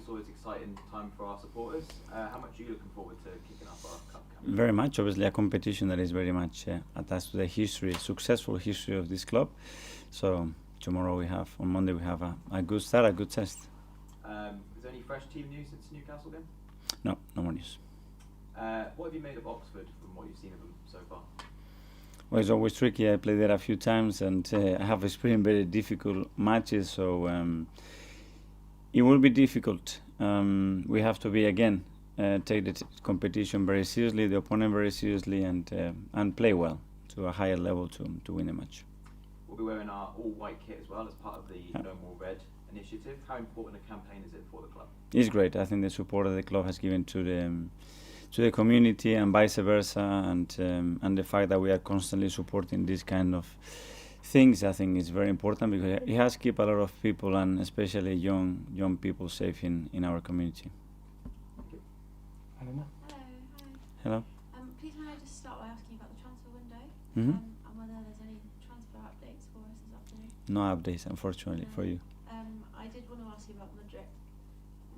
it's always an exciting time for our supporters. How much are you looking forward to kicking off our cup campaign? Very much. Obviously, a competition that is very much attached to the history, successful history of this club. So tomorrow on Monday we have a good start, a good test. Is there any fresh team news since the Newcastle game? No more news. What have you made of Oxford from what you've seen of them so far? Well, it's always tricky. I played there a few times and I have experienced very difficult matches, so it will be difficult. We have to take the competition very seriously, the opponent very seriously, and play well to a higher level to win the match. We'll be wearing our all-white kit as well as part of the No More Red initiative. How important a campaign is it for the club? It's great. I think the support that the club has given to the community and vice versa, and the fact that we are constantly supporting this kind of things, I think is very important, because it has kept a lot of people, and especially young people, safe in our community. Hello. Hello. Please may I just start by asking about the transfer window, Mm-hmm. and whether there's any transfer updates for us this afternoon? No updates, unfortunately, for you. I did want to ask you about Madrid,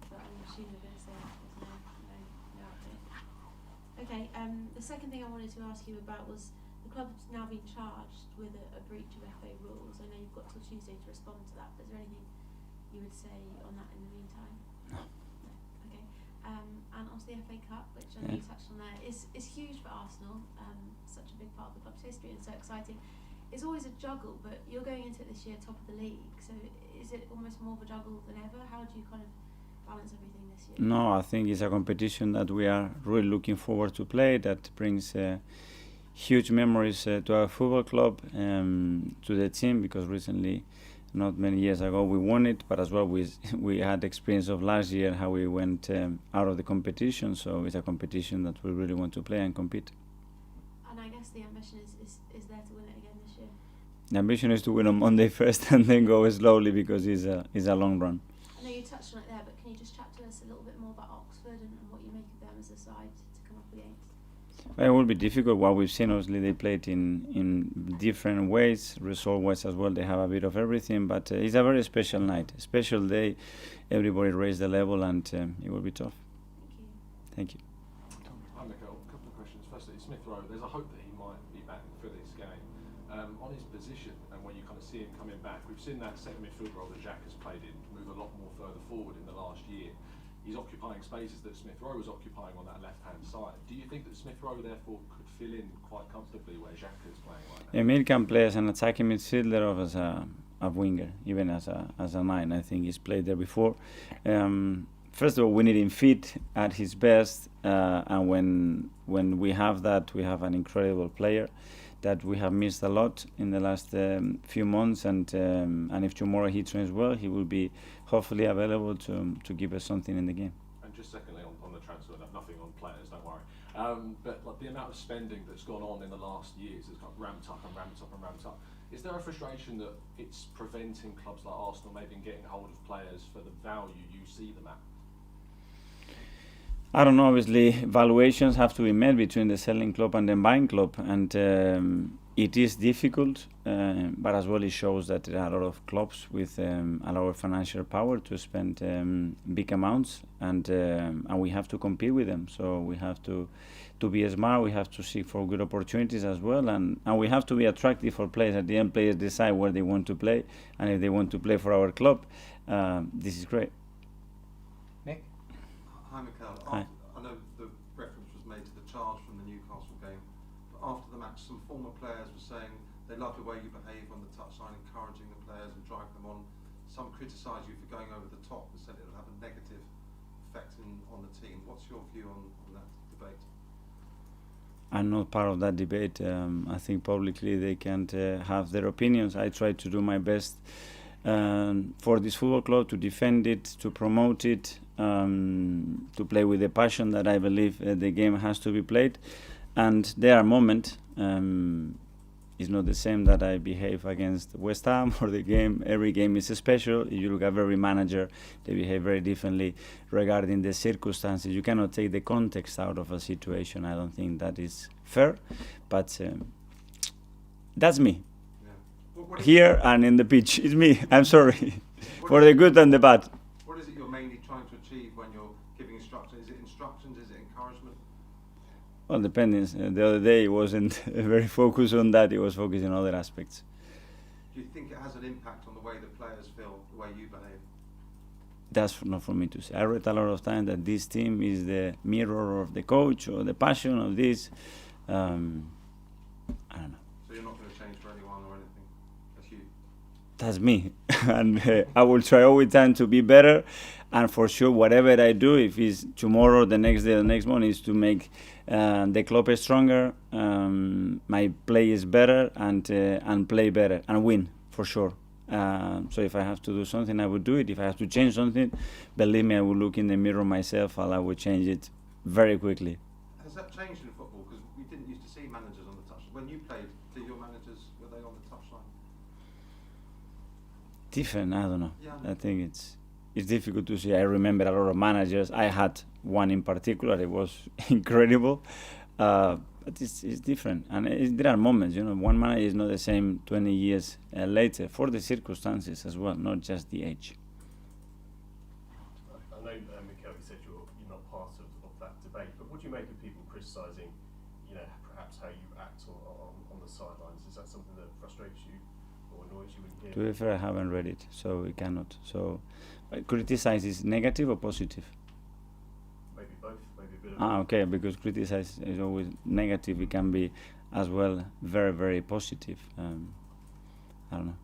but I'm assuming you're going to say there's no update. Okay, the second thing I wanted to ask you about was the club's now been charged with a breach of FA rules. I know you've got till Tuesday to respond to that, but is there anything you would say on that in the meantime? No. Okay. And also the FA Cup, which I know you touched on there, is huge for Arsenal, such a big part of the club's history and so exciting. It's always a juggle, but you're going into it this year top of the league, so is it almost more of a juggle than ever? How do you kind of balance everything this year? No, I think it's a competition that we are really looking forward to play, that brings huge memories to our football club, to the team, because recently, not many years ago, we won it, but as well we had experience of last year how we went out of the competition, so it's a competition that we really want to play and compete. And I guess the ambition is there to win it again this year? The ambition is to win on Monday first and then go slowly, because it's a long run. I know you touched on it there, but can you just chat to us a little bit more about Oxford and what you make of them as a side to come up against? It will be difficult. What we've seen, obviously, they played in different ways, result-wise as well. They have a bit of everything, but it's a very special night, a special day. Everybody raised the level, and it will be tough. Thank you. Thank you. Hi Mikel, a couple of questions. Firstly, Smith Rowe, there's a hope that he might be back for this game. On his position, and when you kind of see him coming back, we've seen that second midfield role that Jack has played in move a lot more further forward in the last year. He's occupying spaces that Smith Rowe was occupying on that left-hand side. Do you think that Smith Rowe therefore could fill in quite comfortably where Jack is playing right now? Emil can play as an attacking midfielder or as a winger, even as a nine. I think he's played there before. First of all, we need him fit at his best, and when we have that, we have an incredible player that we have missed a lot in the last few months, and if tomorrow he trains well, he will be hopefully available to give us something in the game. And just secondly, on the transfer, nothing on players, don't worry. But like the amount of spending that's gone on in the last years has got ramped up and ramped up and ramped up. Is there a frustration that it's preventing clubs like Arsenal maybe getting hold of players for the value you see them at? I don't know, obviously valuations have to be met between the selling club and the buying club, and it is difficult, but as well it shows that there are a lot of clubs with a lot of financial power to spend big amounts, and we have to compete with them. So we have to be smart, we have to seek for good opportunities as well, and we have to be attractive for players. At the end, players decide where they want to play, and if they want to play for our club, this is great. Nick? Hi Mikel. Hi. I know the reference was made to the charge from the Newcastle game, but after the match some former players were saying they love the way you behave on the touchline, encouraging the players and driving them on. Some criticise you for going over the top and said it will have a negative effect on the team. What's your view on that debate? I'm not part of that debate. I think publicly they can't have their opinions. I try to do my best for this football club, to defend it, to promote it, to play with the passion that I believe the game has to be played. And there are moments, it's not the same that I behave against West Ham or the game. Every game is special. If you look at every manager, they behave very differently regarding the circumstances. You cannot take the context out of a situation. I don't think that is fair, but that's me. Here and in the pitch, it's me. I'm sorry for the good and the bad. What is it you're mainly trying to achieve when you're giving instructions? Is it instructions? Is it encouragement? Well, depending. The other day it wasn't very focused on that. It was focused on other aspects. Do you think it has an impact on the way the players feel, the way you behave? That's not for me to say. I read a lot of time that this team is the mirror of the coach or the passion of this. I don't know. So you're not going to change for anyone or anything? That's you? That's me. And I will try all the time to be better. And for sure, whatever I do, if it's tomorrow, the next day, the next month, is to make the club stronger, my play is better, and play better, and win, for sure. So if I have to do something, I would do it. If I have to change something, believe me, I will look in the mirror myself and I will change it very quickly. Has that changed in football? Because we didn't used to see managers on the touchline. When you played, did your managers, were they on the touchline? Different, I don't know. Yeah. I think it's difficult to say. I remember a lot of managers. I had one in particular. It was incredible. But it's different. And there are moments, one manager is not the same 20 years later for the circumstances as well, not just the age. I know, Mikel, you said you're not part of that debate, but what do you make of people criticising, perhaps how you act on the sidelines? Is that something that frustrates you or annoys you when you hear? To be fair, I haven't read it, so we cannot. So, criticize is negative or positive? Maybe both, maybe a bit of both. Okay, because criticize is always negative. It can be as well very, very positive. I don't know.